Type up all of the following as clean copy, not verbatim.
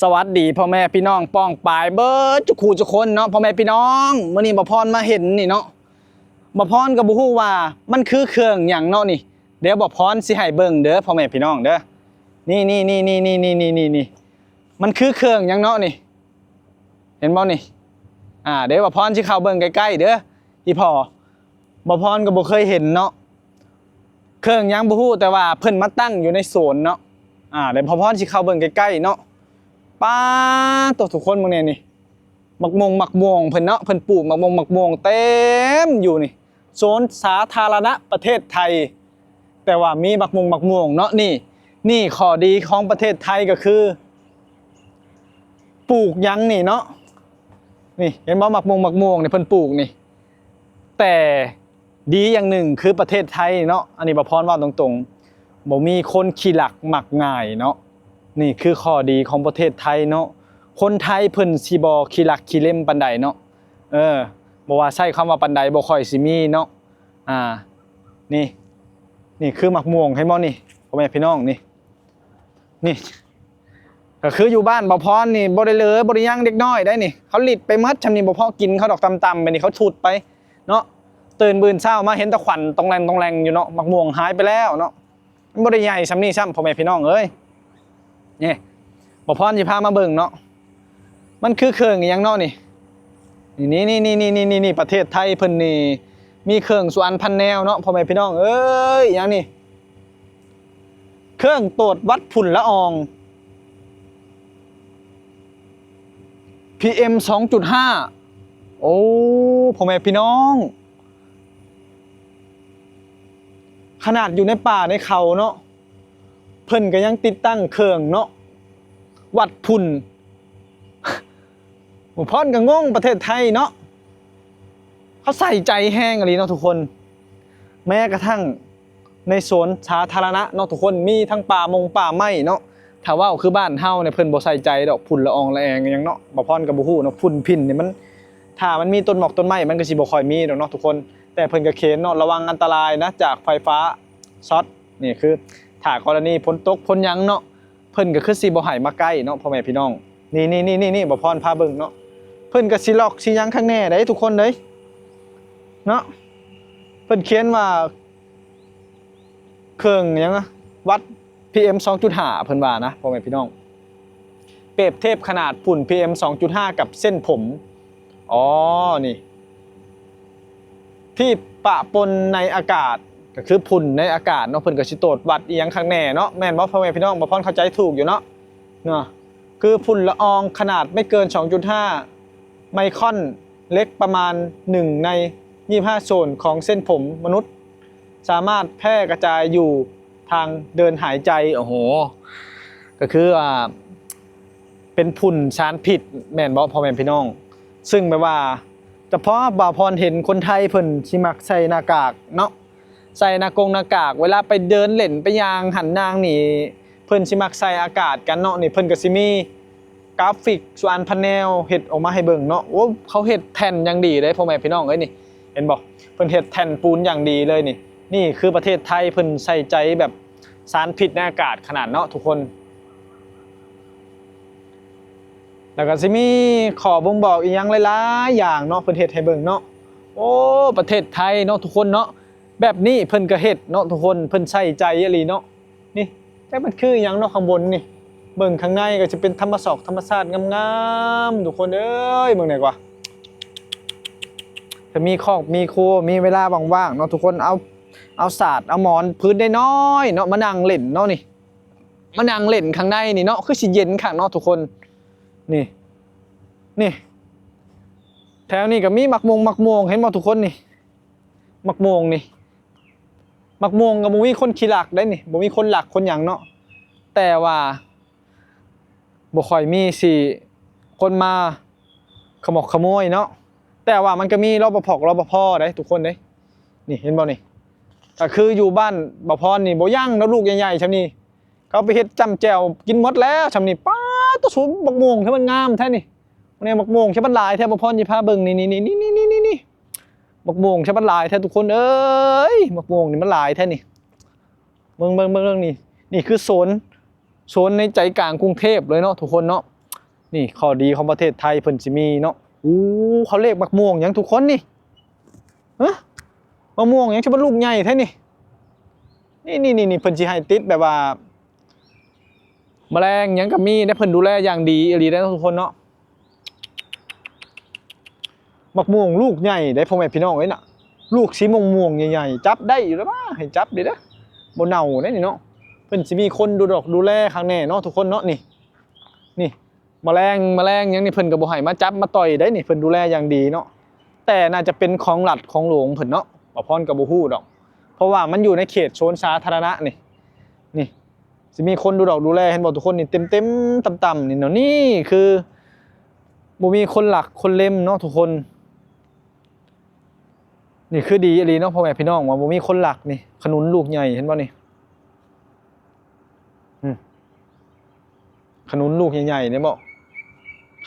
สวัสดีพ่อแม่พี่น้องป้องปายเบิร์ดจุกขู่จุกคนเนาะพ่อแม่พี่น้องมื้อนี้บ่พรมาเห็นนี่เนาะบ่พรก็บ่ฮู้ว่ามันคือเครื่องหยังเนาะนี่เดี๋ยวบ่พรสิให้เบิ่งเด้อพ่อแม่พี่น้องเด้อนี่มันคือเครื่องหยังเนาะนี่เห็นบ่นี่เดี๋ยวบ่พรสิเข้าเบิ่งใกล้ๆเด้ออีพ่อบ่พรก็บ่เคยเห็นเนาะเครื่องหยังบ่ฮู้แต่ว่าเพิ่นมาตั้งอยู่ในสวนเนาะเดี๋ยวพ่อพรสิเข้าเบิ่งใกล้ๆเนาะป้าตัวทุกคนมึงเนี่ยนี่มักม่วงเพิ่นเนาะเพิ่นปลูกมักม่วงเต็มอยู่นี่โซนสาธารณะประเทศไทยแต่ว่ามีมักม่วงเนาะนี่ข้อดีของประเทศไทยก็คือปลูกยังนี่เนาะนี่เห็นบ่มักม่วงเนี่ยเพิ่นปลูกนี่แต่ดีอย่างหนึ่งคือประเทศไทยเนาะอันนี้บ่พรว่าตรงๆบ่มีคนขี้หลักมักง่ายเนาะนี่คือข้อดีของประเทศไทยเนาะคนไทยเพิ่นสิบ่ขี้รักขี้เล่มปานใดเนาะบ่ว่าใช้คำว่าปานใดบ่ค่อยสิมีเนาะนี่คือมักม่วงให้บ่นี่พ่อแม่พี่น้องนี่ก็คืออยู่บ้านบ่พรนี่บ่ได้เลยบ่ได้ยังเด็กน้อยได้นี่เขาลิดไปหมดชำนี้บ่พอกินเขาดอกตำๆไปนี่เขาฉุดไปเนาะตื่นมื้อเช้ามาเห็นแตะขวัญตองแรงอยู่เนาะมักม่วงหายไปแล้วเนาะมันบ่ได้ใหญ่ซำนี้ซ้ำพ่อแม่พี่น้องเอ้ยนี่บ่พรสิพามาเบิ่งเนาะมันคือเครื่องอีหยังเนาะนี่ประเทศไทยเพิ่นนี่มีเครื่องสุวรรณพันแนวเนาะพ่อแม่พี่น้องเอ้ยอีหยังนี่เครื่องตรวจวัดฝุ่นละออง PM 2.5 โอ้พ่อแม่พี่น้องขนาดอยู่ในป่าในเขาเนาะเพิ่นก็ยังติดตั้งเครื่องเนาะวัดฝุ่นหมู่พ่อนก็งงประเทศไทยเนาะเขาใส่ใจแห้งอะไรเนาะทุกคนแม้กระทั่งในสวนสาธารณะเนาะทุกคนมีทั้งป่าไม้เนาะถ้าว่าคือบ้านเฮาเนี่ยเพิ่นบ่ใส่ใจดอกฝุ่นละอองละแองอย่างเนาะบ่พ่อนก็บ่ฮู้เนาะฝุ่นพินนี่มันถ้ามันมีต้นหมอกต้นไม้มันก็สิบ่ค่อยมีดอกเนาะทุกคนแต่เพิ่นก็เขียนเนาะระวังอันตรายนะจากไฟฟ้าช็อตนี่คือถ้ากรณีฝนตกฝนหยังเนาะเพิ่นก็คือสิบ่ให้มาใกล้เนาะพ่อแม่พี่น้องนี่บ่พรพาเบิ่งเนาะเพิ่นก็สิล็อกสิหยังข้างแน่ได้ทุกคนเด้เนาะเพิ่นเขียนว่าเครื่องหยังนะวัด PM 2.5 เพิ่นว่านะพ่อแม่พี่น้องเปรียบเทียบขนาดฝุ่น PM 2.5 กับเส้นผมนี่ที่ปะปนในอากาศก็คือฝุ่นในอากาศเนาะเพิ่นก็สิตรวจวัดอีหยังข้างแน่เนาะแม่นบ่พ่อแม่พี่น้องบ่พรเข้าใจถูกอยู่เนาะคือฝุ่นละอองขนาดไม่เกิน 2.5 ไมครอนเล็กประมาณ1ใน25ส่วนของเส้นผมมนุษย์สามารถแพร่กระจายอยู่ทางเดินหายใจโอ้โหก็คือเป็นฝุ่นสารพิษแม่นบ่พ่อแม่พี่น้องซึ่งแปลว่าเฉพาะบ่าวพรเห็นคนไทยเพิ่นสิมักใส่หน้ากากเนาะใส่หน้ากากเวลาไปเดินเล่นไปยางหันนางนี่เพิ่นสิมักใส่อากาศกันเนาะนี่เพิ่นก็สิมีกราฟิกสุวรรณพันแนวเฮ็ดออกมาให้เบิ่งเนาะโอ้เขาเฮ็ดแผ่นอย่างดีเลยพ่อแม่พี่น้องเอ้ยนี่เห็นบ่เพิ่นเฮ็ดแผ่นปูนอย่างดีเลยนี่คือประเทศไทยเพิ่นใส่ใจแบบสารพิษในอากาศขนาดเนาะทุกคนแล้วก็สิมีข้อบ่งบอกอีหยังหลายๆอย่างเนาะเพิ่นเฮ็ดให้เบิ่งเนาะโอ้ประเทศไทยเนาะทุกคนเนาะแบบนี้เพิ่นก็เฮ็ดเนาะทุกคนเพิ่นใส่ใจอีหลีเนาะนี่แต่มันคือหยังเนาะข้างบนนี่เบิ่งข้างในก็จะเป็นธรรมชาติงามๆทุกคนเอ้ยเบิ่งหน่อยกว่าถ้ามีคอกมีครัวมีเวลาว่างๆเนาะทุกคนเอาศาสตร์เอาหมอนพื้นได้น้อยเนาะมานั่งเล่นเนาะนี่มานั่งเล่นข้างในนี่เนาะคือสิเย็นข้างเนาะทุกคนนี่แถวนี้ก็มีมักม่วงเห็นบ่ทุกคนนี่มักม่วงก็บ่มีคนขี้ลักได้นี่บ่มีคนหลักคนหยังเนาะแต่ว่าบ่ค่อยมีสิคนมาขโมยเนาะแต่ว่ามันก็มีรปภได้ทุกคนเด้นี่เห็นบ่นี่ก็คืออยู่บ้านบ่พรนี่บ่ยั่งแล้วลูกใหญ่ๆชำนี้เขาไปเฮ็ดจ้ำแจ่วกินหมดแล้วชำนี้ป๊าดตัวสูงบักม่วงที่มันงามแท้นี่เนี่ยบักม่วงใช่มันหลายแท้บ่พรสิพาเบิ่งนี่บักม่วงใช่มันหลายแท้ทุกคนเอ้ยบักม่วงนี่มันหลายแท้นี่เบิ่งนี่คือโซนในใจกลางกรุงเทพเลยเนาะทุกคนเนาะ นี่ข้อดีของประเทศไทยเพิ่นสิมีเนาะเขาเลขมักม่วงหยังทุกคนนี่ฮะมะม่วงหยังสิบ่ลูกใหญ่แท้นี่นี่เพิ่นสิให้ติดแบบว่าแมลงหยังก็มีได้เพิ่นดูแลอย่างดีอีหลีได้ทุกคนเนาะมักม่วงลูกใหญ่ได้พ่อแม่พี่น้องเอ้ยน่ะลูกสีม่วงใหญ่ๆจับได้อยู่แล้วบ่ให้จับดิเด้อบ่เน่าได้นี่เนาะเพิ่นสิมีคนดูแลข้างแน่เนาะทุกคนเนาะนี่แมลงหยังนี่เพิ่นก็บ่ให้มาจับมาต่อยได้นี่เพิ่นดูแลอย่างดีเนาะแต่น่าจะเป็นของรัฐของหลวงเพิ่นเนาะบ่พรก็บ่ฮู้ดอกเพราะว่ามันอยู่ในเขตโซนสาธารณะนี่สิมีคนดูแลเห็นบ่ทุกคนนี่เต็มต่ำๆนี่เนาะนี่คือบ่มีคนหลักคนเล่มเนาะทุกคนนี่คือดีอีหลีเนาะพ่อแม่พี่น้องว่าบ่มีคนหลักนี่ขนุนลูกใหญ่เห็นบ่นี่ขนุนลูกใหญ่ๆเนี่ยบ่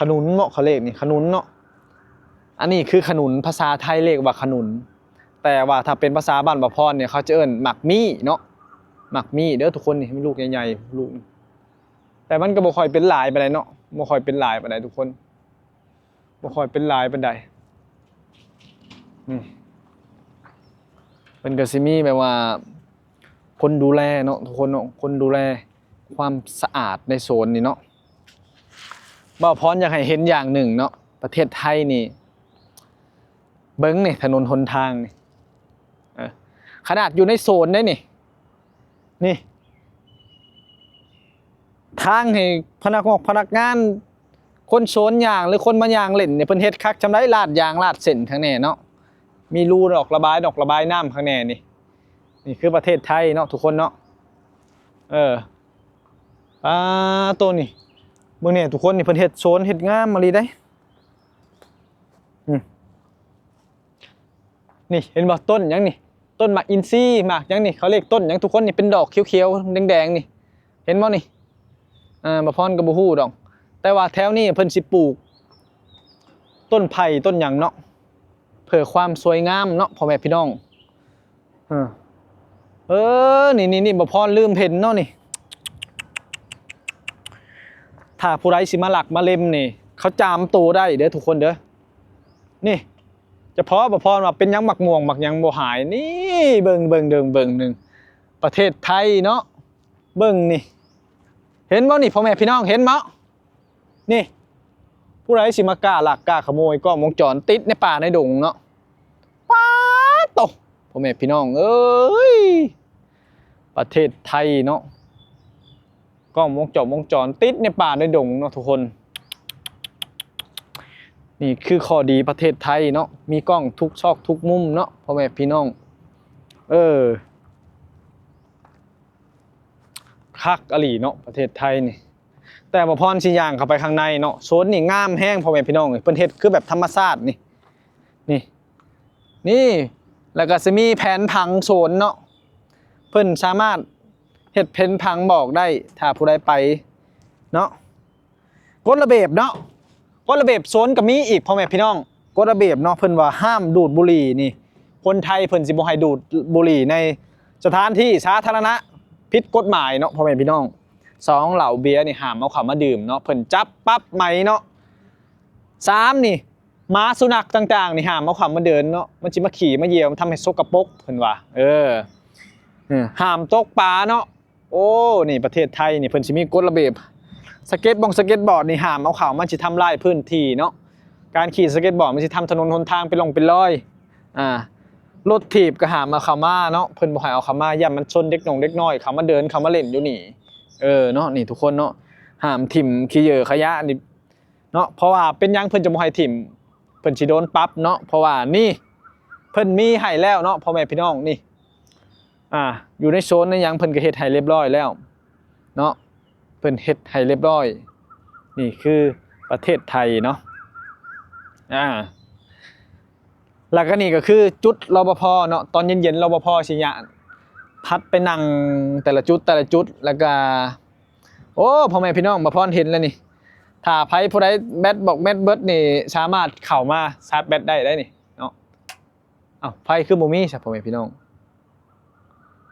ขนุนเนาะเขาเรียกนี่ขนุนเนาะอันนี้คือขนุนภาษาไทยเรียกว่าขนุนแต่ว่าถ้าเป็นภาษาบ้านบ่พรเนี่ยเขาจะเอิ้นหมักมี่เนาะหมักมี่เด้อทุกคนนี่มีลูกใหญ่ๆลูกแต่มันก็บ่ค่อยเป็นหลายปานใดเนาะบ่ค่อยเป็นหลายปานใดทุกคนบ่ค่อยเป็นหลายปานใดมันก็สิมีแบบว่าคนดูแลเนาะทุกคนเนาะคนดูแลความสะอาดในโซนนี่เนาะบ่าวพรอยากให้เห็นอย่างหนึ่งเนาะประเทศไทยนี่เบิ้งนี่ถนนหนทางนี่ขนาดอยู่ในโซนได้นี่ทางให้พนักงานคนโซนอย่างหรือคนมาอย่างเล่นเนี่ยเพิ่นเฮ็ดคักจำได้ลาดยางลาดเส้นข้างแน่เนาะมีรูดอกระบายน้ำข้างแน่นี่คือประเทศไทยเนาะทุกคนเนาะตัวนี่เบิ่งเนี่ยทุกคนนี่เพิ่นเฮ็ดโซนเฮ็ดงามมาลีได้นี่เห็นบ่ต้นหยังนี่ต้นหมากอินทรีหมากหยังนี่เขาเรียกต้นหยังทุกคนนี่เป็นดอกเขียวๆแดงๆนี่เห็นบ่นี่บ่พรก็บ่ฮู้ดอกแต่ว่าแถวนี้เพิ่นสิปลูกต้นไผ่ต้นหยังเนาะเพื่อความสวยงามเนาะพ่อแม่พี่น้องนี่บ่พรลืมเห็นเนาะนี่ถ้าผู้ใดสิมาหลักมาเล่มนี่เขาจามโตได้เด้อทุกคนเด้อนี่เฉพาะบ่พรว่าเป็นหยังหมักม่วงหมักหยังบ่หายนี่เบิ่งนึงประเทศไทยเนาะเบิ่งนี่เห็นบ่นี่พ่อแม่พี่น้องเห็นบ่นี่ผู้ใดสิมากล้าลักกล้าขโมยกล้องวงจรติดในป่าในดงเนาะป๊าดโตพ่อแม่พี่น้องเอ้ยประเทศไทยเนาะกล้องวงจรติดในป่าในดงเนาะทุกคนนี่คือข้อดีประเทศไทยเนาะมีกล้องทุกซอกทุกมุมเนาะพ่อแม่พี่น้องคักอหลีเนาะประเทศไทยนี่แต่บ่พรสิย่างเข้าไปข้างในเนาะโซนนี่งามแห้งพ่อแม่พี่น้องเพิ่นเฮ็ดคือแบบธรรมชาตินี่แล้วก็สิมีแผนผังโซนเนาะเพิ่นสามารถเฮ็ดแผนผังบอกได้ถ้าผู้ใดไปเนาะกฎระเบียบเนาะกฎระเบียบโซนก็มีอีกพ่อแม่พี่น้องกฎระเบียบเนาะเพิ่นว่าห้ามดูดบุหรี่นี่คนไทยเพิ่นสิบ่ให้ดูดบุหรี่ในสถานที่สาธารณะผิดกฎหมายเนาะพ่อแม่พี่น้อง2เหล้าเบียร์นี่ห้ามเอาเข้ามาดื่มเนาะเพิ่นจับปั๊บไหมเนาะ3นี่ม้าสุนัขต่างๆนี่ห้ามเอาเข้ามาเดินเนาะมันสิมาขี่มาเหยียบมันทำให้สกปรกเพิ่นว่าห้ามตกปลาเนาะโอ้นี่ประเทศไทยนี่เพิ่นสิมีกฎระเบียบสเก็ตบอร์ดนี่ห้ามเอาเข้ามันสิทำลายพื้นที่เนาะการขี่สเก็ตบอร์ดมันสิทำถนนหนทางเป็นรอยรถถีบก็ห้ามเอาเข้ามาเนาะเพิ่นบ่ให้เอาเข้ามาย่ามันชนเด็กน้อยเขามาเดินเขามาเล่นอยู่นี่เนาะนี่ทุกคนเนาะห้ามถิ่มขี้เหยื่อขยะนี่เนาะเพราะว่าเป็นยังเพิ่นจะบ่ให้ถิ่มเพิ่นสิโดนปรับเนาะเพราะว่านี่เพิ่นมีให้แล้วเนาะพ่อแม่พี่น้องนี่อยู่ในโซนในยังเพิ่นก็เฮ็ดให้เรียบร้อยแล้วเนาะเพิ่นเฮ็ดให้เรียบร้อยนี่คือประเทศไทยเนาะแล้วก็นี่ก็คือจุดรปภเนาะตอนเย็นๆรปภสิยะพัดไปนั่งแต่ละจุดแล้วก็โอ้พ่อแม่พี่น้องบ่พรเห็นแล้วนี่ถ้าไผผู้ใดแบตบอกแบตเบิดนี่สามารถเข้ามาชาร์จแบตได้นี่เนาะไฟคือบ่มีใช่พ่อแม่พี่น้อง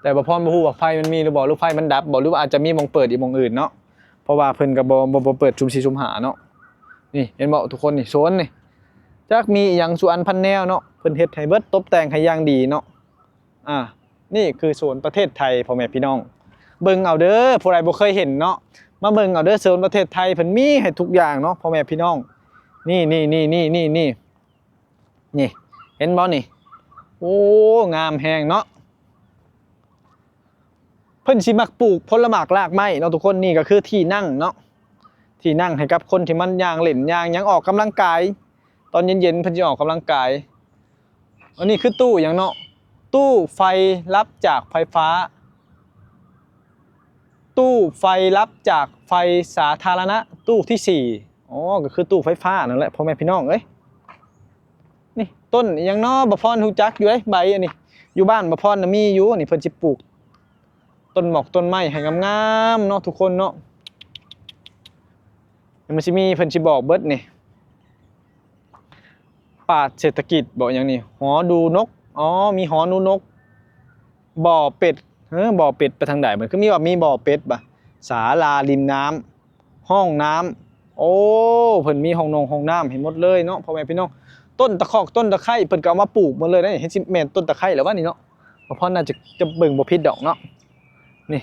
แต่บ่พรบ่ฮู้ว่าไฟมันมีหรือไฟมันดับบ่หรือว่าอาจจะมีมองเปิดอีกมองอื่นเนาะเพราะว่าเพิ่นก็บ่เปิดชุม4ชุม5เนาะ นี่เห็นบ่ทุกคนนี่โซนนี่จักมีอหย่างสุอันพันแนวเนาะเพิ่นเฮ็ดให้เบิดตกแต่งให้อย่างดีเนาะนี่คือโซนประเทศไทยพ่อแม่พี่น้องเบิ่งเอาเด้อผู้ใดบ่เคยเห็นเนาะมาเบิ่งเอาเด้อโซนประเทศไทยเพิ่นมีให้ทุกอย่างเนาะพ่อแม่พี่น้องนี่เห็นบ่นี่โอ้งามแฮงเนาะเพิ่นสิมักปลูกผลไม้รากไม้เนาะทุกคนนี่ก็คือที่นั่งเนาะที่นั่งให้กับคนที่มันย่างเล่นย่างยังออกกำลังกายตอนเย็นๆเพิ่นสิออกกำลังกายอันนี้คือตู้หยังเนาะตู้ไฟรับจากไฟฟ้าตู้ไฟรับจากไฟสาธารณะตู้ที่4อ๋อก็คือตู้ไฟฟ้านั่นแหละพ่อแม่พี่น้องเอ้ยนี่ต้นหยังเนาะบ่พรฮู้จักอยู่เด้ใบอันนี้อยู่บ้านบ่พรน่ะมีอยู่นี่เพิ่นสิปลูกต้นหมอกต้นไม้ให้งามๆเนาะทุกคนเนาะมันสิมีเพิ่นสิบอกเบิดนี่ปราชญ์เศรษฐกิจบอกอย่างนี้หอดูนกอ๋อมีหอดูนกบ่อเป็ดบ่อเป็ดไปทางใดมันก็มีว่ามีบ่อเป็ดป่ะศาลาริมน้ำห้องน้ำโอ้เพิ่นมีห้องน้ำเห็นหมดเลยเนาะพ่อแม่พี่น้องต้นตะขอกต้นตะไคร้เพิ่นก็เอามาปลูกหมดเลยนะเห็นสิแม่นต้นตะไคร้แล้วว่านี่เนาะบ่พอน่าจะเบิ่งบ่ผิดดอกเนาะนี่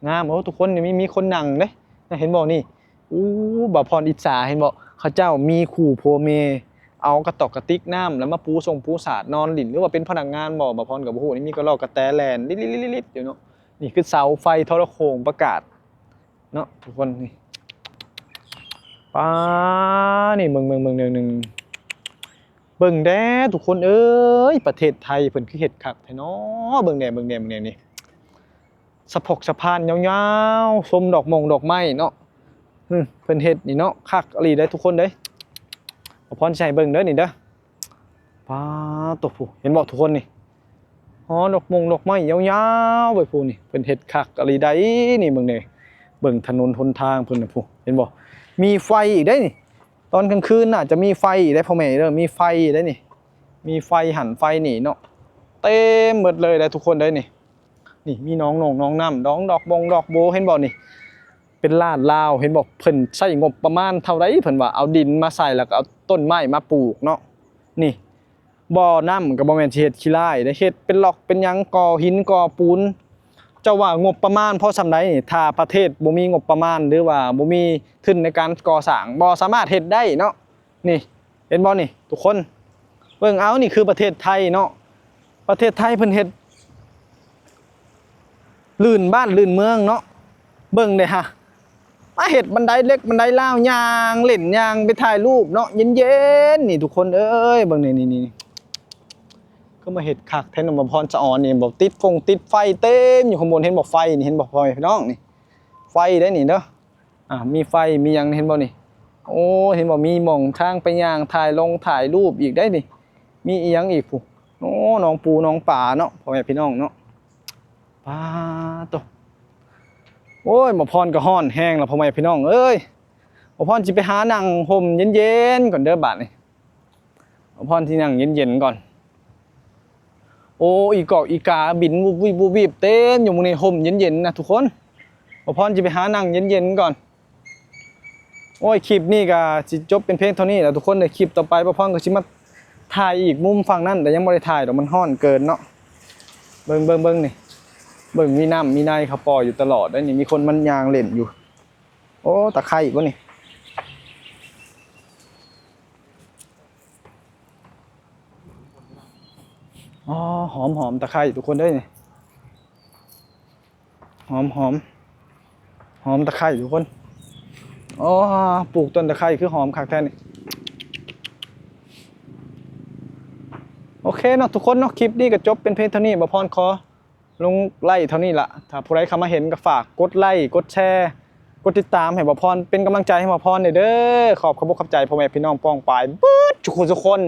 งามโอ้ทุกคนนี่มีคนนั่งเด้เห็นบ่นี่อู้บ่พรอิจฉาเห็นบ่เขาเจ้ามีคู่ผัวเมียเอากระตอกกระติกน้ำแล้วมาปูสาดนอนหลินหรือว่าเป็นพนักงานบ่พรกับบ่ฮู้นี่มีกระรอกกระแตแลนลิดๆๆอยู่เนาะนี่คือเสาไฟโทรโข่งประกาศเนาะทุกคนนี่ป้านี่เมืองหนึ่งเบิ่งแด้ทุกคนเอ้ยประเทศไทยเพิ่นคือเฮ็ดคักแท้เนาะเบิ่งแน่นี่สะพกสะพานยาวๆชมดอกไม้เนาะเพิ่นเฮ็ดนี่เนาะคักอีหลีได้ทุกคนเด้บ่พรสิให้เบิ่งเด้อนี่เด้อป้าตบผู้เห็นบ่ทุกคนนี่อ๋อดอกไม้ยาวๆไปผู้นี่เพิ่นเฮ็ดคักอีหลีได้นี่เบิ่งแน่เบิ่งถนนหนทางเพิ่นน่ะผู้เห็นบ่มีไฟอีกได้นี่ตอนกลางคืนน่ะจะมีไฟอีกได้พ่อแม่เด้อมีไฟได้นี่มีไฟหันไฟนี่เนาะเต็มหมดเลยได้ทุกคนได้นี่มีน้องน้ำดอกโบเห็นบ่นี่เป็นลาดลาวเห็นบอกเพิ่นใช้งบประมาณเท่าไรเพิ่นว่าเอาดินมาใส่แล้วก็เอาต้นไม้มาปลูกเนาะนี่บ่อน้ำก็บ่แม่นสิเฮ็ดขี้ร้ายได้เฮ็ดเป็นหลอกเป็นหยังก่อหินก่อปูนเจ้าว่างบประมาณพอส่ำใดนี่ถ้าประเทศบ่มีงบประมาณหรือว่าบ่มีทุนในการก่อสร้างบ่สามารถเฮ็ดได้เนาะนี่เห็นบ่นี่ทุกคนเบิ่งเอานี่คือประเทศไทยเนาะประเทศไทยเพิ่นเฮ็ดลื่นบ้านลื่นเมืองเนาะเบิ่งเด้ฮะมาเห็ดบันไดเล็กบันไดล่าวยางเล่นยางไปถ่ายรูปเนาะเย็นๆนี่ทุกคนเอ้ยบางนี่ก็มาเห็ดคักแทนบ่พรสะออนนี่บอกติดไฟเต็มอยู่ข้างบนเห็นบอกไฟนี่เห็นบอกพ่อพี่น้องนี่ไฟได้นี่เด้อมีไฟมียังเห็นบ่นี่โอ้เห็นบอกมีหม่องทางไปยางถ่ายรูปอีกได้นี่มีอีหยังอีกผู้โอ้น้องปูน้องป่าเนาะพ่อแม่พี่น้องเนาะป้าโตโอ้ยหมอพรก็ฮ้อนแห้งแล้วพ่อแม่พี่น้องเอ้ยหมอพรสิไปหานั่งห่มเย็นๆก่อนเด้อบาดนี่หมอพรที่นั่งเย็นๆก่อนโอ้อีกอกอีกาบินวูบเต็มอยู่มื้อนี้ห่มเย็นๆนะทุกคนหมอพรสิไปหานั่งเย็นๆก่อนโอ้ยคลิปนี้ก็สิจบเป็นเพลงเท่านี้แล้วทุกคนในคลิปต่อไปหมอพรก็สิมาถ่ายอีกมุมฝั่งนั้นแต่ยังบ่ได้ถ่ายดอกมันร้อนเกินเนาะเบิ่งนี่เบิ่งมีน้ำมีในเขาปล่อยอยู่ตลอดได้นี่มีคนมันยางเล่นอยู่โอ้ตะไคร้วะนี่อ๋อหอมตะไคร้ทุกคนได้นี่หอมตะไคร้ทุกคนอ๋อปลูกต้นตะไคร้คือหอมคักแท้นี่โอเคเนาะทุกคนเนาะคลิปนี้ก็จบเป็นเพลงเท่านี้บ่พรขอลงไล่เท่านี้ละถ้าผู้ใดเข้ามาเห็นก็ฝากกดไลค์กดแชร์กดติดตามให้บ่พรเป็นกำลังใจให้บ่พรเด้อขอบใจพ่อแม่พี่น้องป้องปายเบิดทุกคน